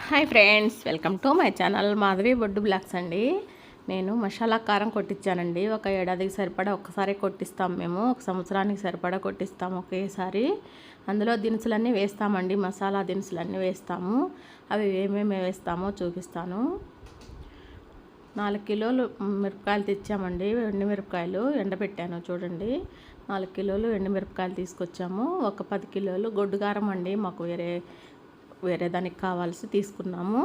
Hi friends, welcome to my channel Madhavi Boddu blogs అండి. నేను మసాలా కారం కొట్టించానండి. ఒక ఏడాదికి సరిపడా ఒక్కసారి కొట్టిస్తాం మేము. ఒక సంవత్సరానికి సరిపడా కొట్టిస్తాము ఒకేసారి. అందులో దినుసులన్నీ వేస్తామండి, మసాలా దినుసులన్నీ వేస్తాము. అవి ఏమేమి వేస్తామో చూపిస్తాను. 4 కిలోలు మిరపకాయలు తెచ్చామండి. ఎండుమిరపకాయలు ఎండబెట్టాను చూడండి. 4 కిలోలు ఎండుమిరపకాయలు తీసుకొచ్చాము. ఒక 10 కిలోలు గొడ్డు కారం అండి, మాకు వేరే దానికి కావాల్సి తీసుకున్నాము.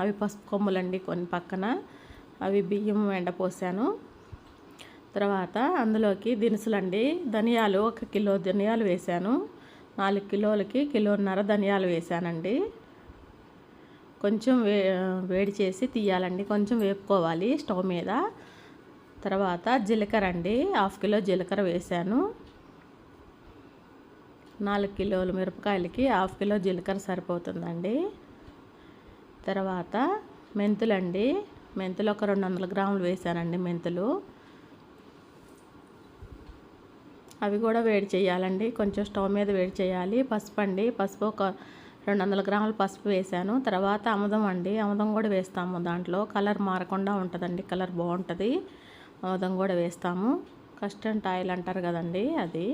అవి పసుపు కొమ్ములండి కొన్ని పక్కన. అవి బియ్యం ఎండపోసాను. తర్వాత అందులోకి దినుసులండి, ధనియాలు 1 కిలో ధనియాలు వేసాను. 4 కిలోలకి 1.5 కిలో ధనియాలు వేసానండి. కొంచెం వేడి చేసి తీయాలండి, కొంచెం వేపుకోవాలి స్టవ్ మీద. తర్వాత జీలకర్ర అండి, 1/2 కిలో జీలకర్ర వేసాను. 4 కిలోలు మిరపకాయలకి 1/2 కిలో జీలకర్ర సరిపోతుందండి. తర్వాత మెంతులండి, మెంతులు ఒక 200 గ్రాములు వేసానండి. మెంతులు అవి కూడా వేడి చేయాలండి, కొంచెం స్టవ్ మీద వేడి చేయాలి. పసుపు అండి, పసుపు ఒక 200 గ్రాములు పసుపు వేసాను. తర్వాత ఆముదం అండి, ఆముదం కూడా వేస్తాము. దాంట్లో కలర్ మారకుండా ఉంటుందండి, కలర్ బాగుంటుంది. ఆముదం కూడా వేస్తాము. కస్టర్డ్ ఆయిల్ అంటారు కదండి, అది.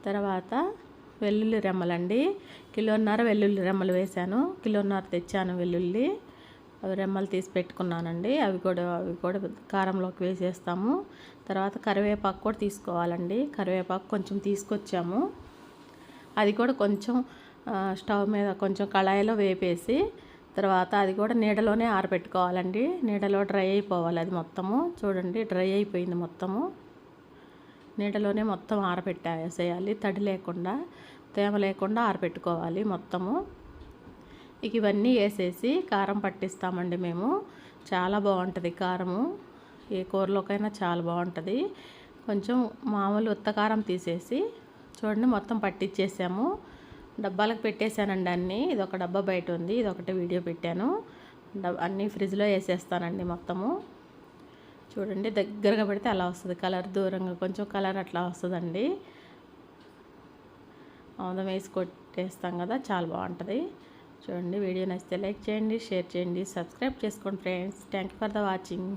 తర్వాత వెల్లుల్లి రెమ్మలండి, 1.5 కిలో వెల్లుల్లి రెమ్మలు వేసాను. 1.5 కిలో తెచ్చాను వెల్లుల్లి, అవి రెమ్మలు తీసి పెట్టుకున్నానండి. అవి కూడా కారంలోకి వేసేస్తాము. తర్వాత కరివేపాకు కూడా తీసుకోవాలండి. కరివేపాకు కొంచెం తీసుకొచ్చాము. అది కూడా కొంచెం స్టవ్ మీద కొంచెం కళాయిలో వేపేసి, తర్వాత అది కూడా నీడలోనే ఆరబెట్టుకోవాలండి. నీడలో డ్రై అయిపోవాలి అది మొత్తము. చూడండి, డ్రై అయిపోయింది మొత్తము. నీడలోనే మొత్తం ఆరబెట్టేసేయాలి, తడి లేకుండా, తేమ లేకుండా ఆరబెట్టుకోవాలి మొత్తము. ఇక ఇవన్నీ వేసేసి కారం పట్టిస్తామండి మేము. చాలా బాగుంటుంది కారము, ఏ కూరలోకైనా చాలా బాగుంటుంది. కొంచెం మామూలు ఉత్త కారం తీసేసి చూడండి మొత్తం పట్టించేసాము. డబ్బాలకు పెట్టేశానండి అన్నీ. ఇది ఒక డబ్బా బయట ఉంది, ఇది ఒకటి వీడియో పెట్టాను. అన్నీ ఫ్రిడ్జ్లో వేసేస్తానండి మొత్తము. చూడండి, దగ్గరగా పెడితే అలా వస్తుంది కలర్, దూరంగా కొంచెం కలర్ అట్లా వస్తుందండి. ఆముదం వేసి కొట్టేస్తాం కదా, చాలా బాగుంటుంది. చూడండి, వీడియో నచ్చితే లైక్ చేయండి, షేర్ చేయండి, సబ్స్క్రైబ్ చేసుకోండి friends. Thank you for the watching.